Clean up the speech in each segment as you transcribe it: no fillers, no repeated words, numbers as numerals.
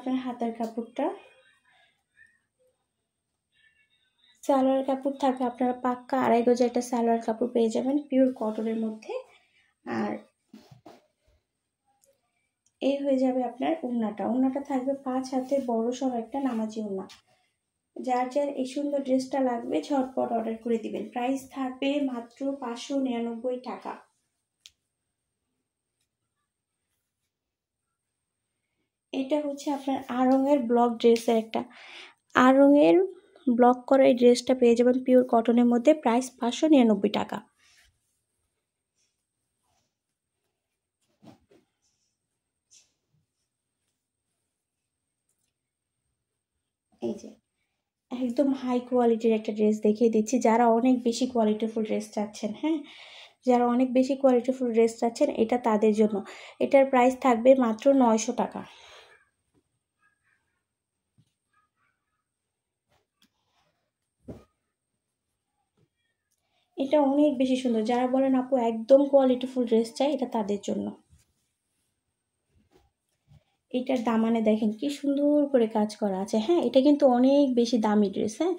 আপনার হাতার কাপড়টা। সালোয়ার কাপড় থাকবে আপনারা পাক্কা 2.5 গজে একটা সালোয়ার কাপড় পেয়ে যাবেন পিওর কটনের মধ্যে। আর এই হয়ে যাবে আপনার ওড়নাটা থাকবে 5 হাতের বড় সড়ো একটা নামাজি ওড়না। যার যার এই সুন্দর ড্রেসটা লাগবে ঝটপট অর্ডার করে দিবেন। প্রাইস থাকবে মাত্র 599 টাকা। এটা হচ্ছে আপনার আড়ংয়ের ব্লক ড্রেসের একটা আড়ংয়ের ব্লক করা এই ড্রেসটা পেয়ে যাবেন পিওর কটনের মধ্যে। প্রাইস 599 টাকা। এই যে একদম হাই কোয়ালিটির একটা ড্রেস দেখিয়ে দিচ্ছি, যারা অনেক বেশি কোয়ালিটিফুল ড্রেস চাচ্ছেন। হ্যাঁ, যারা অনেক বেশি কোয়ালিটিফুল ড্রেস চাচ্ছেন এটা তাদের জন্য। এটার প্রাইস থাকবে মাত্র 900 টাকা। এটা অনেক বেশি সুন্দর, যারা বলেন আপু একদম কোয়ালিটিফুল ড্রেস চাই, এটা তাদের জন্য। এটার দামানে দেখেন কি সুন্দর করে কাজ করা আছে। হ্যাঁ, এটা কিন্তু অনেক বেশি দামি ড্রেস। হ্যাঁ,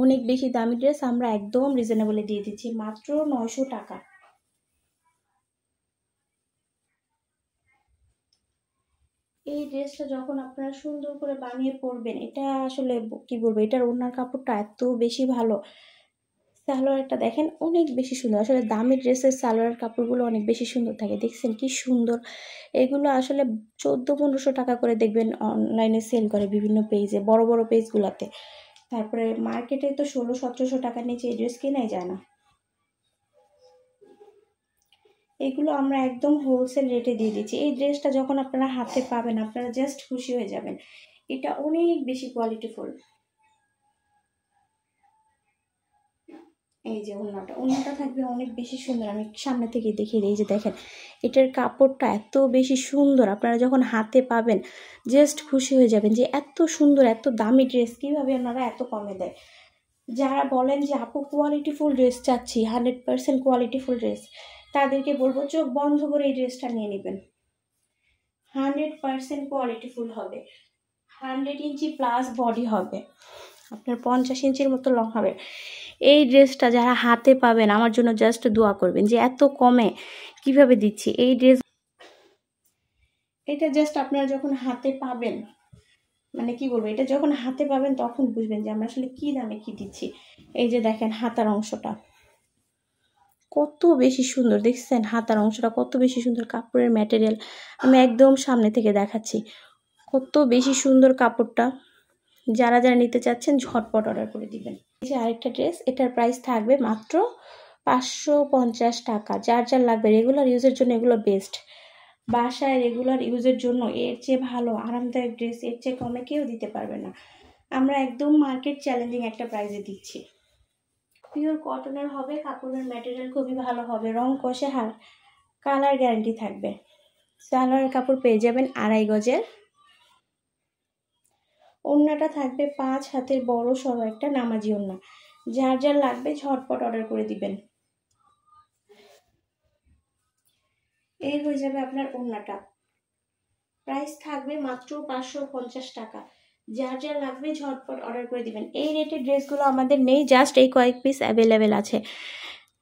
অনেক বেশি দামি ড্রেস আমরা একদম রিজনেবলে দিয়ে দিচ্ছি মাত্র 900 টাকা। এই ড্রেসটা যখন আপনারা সুন্দর করে বানিয়ে পরবেন, এটা আসলে কি বলবো, এটার ওড়নার কাপড়টা এত বেশি ভালো। সালোয়ারটা দেখেন অনেক বেশি সুন্দর। আসলে দামি ড্রেসের সালোয়ার কাপড়গুলো অনেক বেশি সুন্দর থাকে। দেখছেন কি সুন্দর। এগুলো আসলে 1400-1500 টাকা করে দেখবেন অনলাইনে সেল করে বিভিন্ন পেজে, বড় বড় পেজগুলোতে। তারপরে মার্কেটে তো 1600-1700 টাকার নিচে এই ড্রেস কেনাই যায় না। এগুলো আমরা একদম হোলসেল রেটে দিয়ে দিচ্ছি। এই ড্রেসটা যখন আপনারা হাতে পাবেন আপনারা জাস্ট খুশি হয়ে যাবেন। এটা অনেক বেশি কোয়ালিটিফুল। এই যে ওড়নাটা থাকবে অনেক বেশি সুন্দর। আমি সামনে থেকে দেখিয়ে দিই। এই যে দেখেন এটার কাপড়টা এত বেশি সুন্দর, আপনারা যখন হাতে পাবেন জাস্ট খুশি হয়ে যাবেন যে এত সুন্দর এত দামি ড্রেস কীভাবে ওনারা এত কমে দেয়। যারা বলেন যে আপু কোয়ালিটিফুল ড্রেস চাচ্ছি, 100% কোয়ালিটিফুল ড্রেস, তাদেরকে বলবো চোখ বন্ধ করে এই ড্রেসটা নিয়ে নেবেন। 100% কোয়ালিটিফুল হবে। 100 ইঞ্চি প্লাস বডি হবে, আপনার 50 ইঞ্চির মতো লং হবে। এই ড্রেসটা যারা হাতে পাবেন আমার জন্য জাস্ট দোয়া করবেন যে এত কমে কিভাবে দিচ্ছি এই ড্রেস। এটা জাস্ট আপনারা যখন হাতে পাবেন, মানে কি বলবো, এটা যখন হাতে পাবেন তখন বুঝবেন যে আমরা আসলে কি দামে কি দিচ্ছি। এই যে দেখেন হাতার অংশটা কত বেশি সুন্দর, দেখছেন হাতার অংশটা কত বেশি সুন্দর। কাপড়ের ম্যাটেরিয়াল আমি একদম সামনে থেকে দেখাচ্ছি, কত বেশি সুন্দর কাপড়টা। যারা যারা নিতে চাচ্ছেন ঝটপট অর্ডার করে দিবেন। এই যে আরেকটা ড্রেস, এটার প্রাইস থাকবে মাত্র 550 টাকা। যার যার লাগবে রেগুলার ইউজের জন্য এগুলো বেস্ট। বাসায় রেগুলার ইউজের জন্য এর চেয়ে ভালো আরামদায়ক ড্রেস এর চেয়ে কমে কেউ দিতে পারবে না। আমরা একদম মার্কেট চ্যালেঞ্জিং একটা প্রাইসে দিচ্ছি। পিওর কটনের হবে, কাপড়ের ম্যাটেরিয়াল খুবই ভালো হবে, রং কষে কালার গ্যারান্টি থাকবে। সালোয়ার কাপড় পেয়ে যাবেন 2.5 গজের। ওড়নাটা থাকবে 5 হাতের বড় সড়ো একটা নামাজি ওড়না। যার যার লাগবে ঝটপট অর্ডার করে দিবেন। এই হয়ে যাবে আপনার ওড়নাটা। প্রাইস থাকবে মাত্র 550 টাকা। যার যার লাগবে ঝটপট অর্ডার করে দিবেন। এই রেটের ড্রেসগুলো আমাদের নেই, জাস্ট এই কয়েক পিস অ্যাভেলেবেল আছে।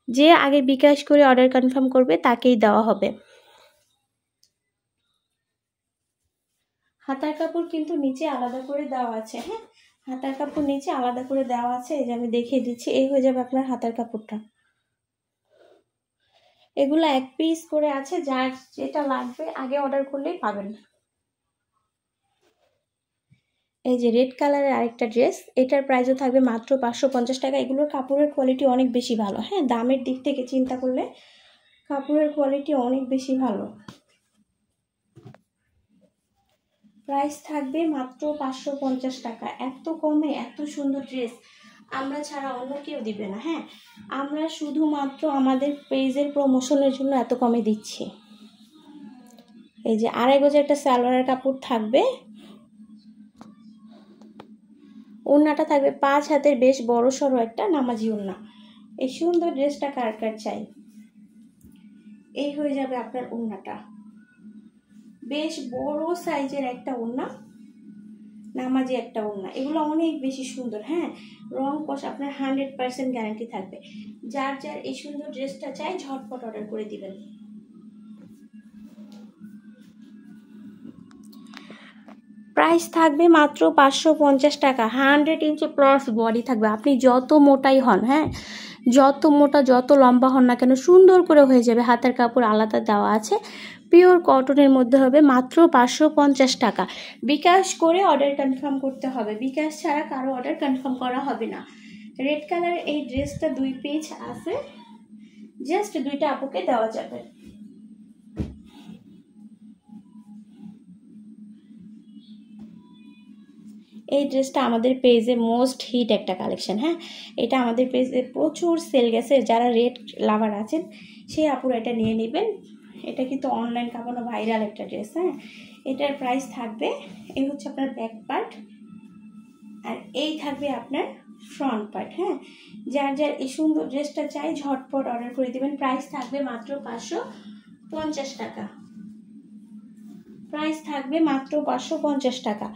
যে আগে বিকাশ করে অর্ডার কনফার্ম করবে তাকেই দেওয়া হবে। হাতার কাপড় কিন্তু নিচে আলাদা করে দেওয়া আছে। হ্যাঁ, হাতার কাপড় নিচে আলাদা করে দেওয়া আছে, এই যে আমি দেখিয়ে দিচ্ছি। এই হয়ে যাবে আপনার হাতার কাপড়টা। এগুলো এক পিস করে আছে, যার যেটা লাগবে আগে অর্ডার করলেই পাবেন। এই যে রেড কালারের আরেকটা ড্রেস, এটার প্রাইসও থাকবে মাত্র 550 টাকা। এগুলোর কাপড়ের কোয়ালিটি অনেক বেশি ভালো। হ্যাঁ, দামের দিক থেকে চিন্তা করলে কাপড়ের কোয়ালিটি অনেক বেশি ভালো। প্রাইস থাকবে মাত্র 550 টাকা। এত কমে এত সুন্দর ড্রেস আমরা ছাড়া অন্য কেউ দিবে না। হ্যাঁ, আমরা শুধুমাত্র আমাদের পেজের প্রমোশনের জন্য এত কমে দিচ্ছি। এই যে 2.5 গজের একটা সালোয়ারের কাপড় থাকবে। ওড়নাটা থাকবে 5 হাতের বেশ বড় সড়ো একটা নামাজি ওড়না। এই সুন্দর ড্রেসটা কার কার চাই। এই হয়ে যাবে আপনার ওড়নাটা, বেশ বড় সাইজের একটা ওড়না। নামাজি একটা ওড়না, এগুলো অনেক বেশি সুন্দর। হ্যাঁ, রং কষ আপনার 100% গ্যারান্টি থাকবে। যার যার এই সুন্দর ড্রেসটা চাই ঝটপট অর্ডার করে দিবেন। প্রাইস থাকবে মাত্র 550 টাকা। 100 ইঞ্চি প্লাস বডি থাকবে, আপনি যত মোটাই হন, হ্যাঁ যত মোটা যত লম্বা হন না কেন সুন্দর করে হয়ে যাবে। হাতের কাপড় আলাদা দেওয়া আছে, পিওর কটনের মধ্যে হবে, মাত্র 550 টাকা। বিকাশ করে অর্ডার কনফার্ম করতে হবে, বিকাশ ছাড়া কারো অর্ডার কনফার্ম করা হবে না। রেড কালার এই ড্রেসটা 2 পিস আছে, জাস্ট 2টা আপুকে দেওয়া যাবে। এই ড্রেসটা আমাদের পেজে মোস্ট হিট একটা কালেকশন। হ্যাঁ, এটা আমাদের পেজে প্রচুর সেল গেছে। যারা রেড লাভার আছেন সেই আপুরা এটা নিয়ে নেবেন। এটা কিন্তু অনলাইন কাঁপানো ভাইরাল একটা ড্রেস। হ্যাঁ, এটার প্রাইস থাকবে, এই হচ্ছে আপনার ব্যাক পার্ট, আর এই থাকবে আপনার ফ্রন্ট পার্ট। হ্যাঁ, যার যার এই সুন্দর ড্রেসটা চাই ঝটপট অর্ডার করে দেবেন। প্রাইস থাকবে মাত্র 550 টাকা। প্রাইস থাকবে মাত্র 550 টাকা।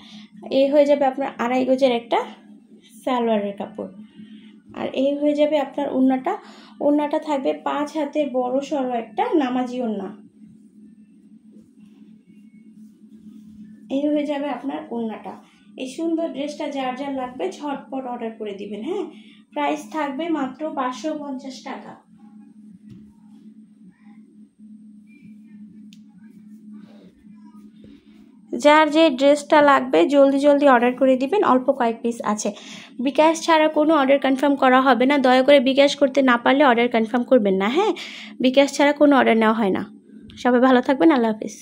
এই হয়ে যাবে আপনার 2.5 গজের একটা সালোয়ারের কাপড়, আর এই হয়ে যাবে আপনার ওড়নাটা। ওড়নাটা থাকবে 5 হাতের বড় সড়ো একটা নামাজি ওড়না। এই হয়ে যাবে আপনার ওড়নাটা। এই সুন্দর ড্রেসটা যার যার লাগবে ঝটপট অর্ডার করে দিবেন। হ্যাঁ, প্রাইস থাকবে মাত্র 550 টাকা। যার যে ড্রেসটা লাগবে জলদি জলদি অর্ডার করে দিবেন, অল্প কয়েক পিস আছে। বিকাশ ছাড়া কোনো অর্ডার কনফার্ম করা হবে না, দয়া করে বিকাশ করতে না পারলে অর্ডার কনফার্ম করবেন না। হ্যাঁ, বিকাশ ছাড়া কোনো অর্ডার নেওয়া হয় না। সবাই ভালো থাকবেন, আল্লাহ হাফিজ।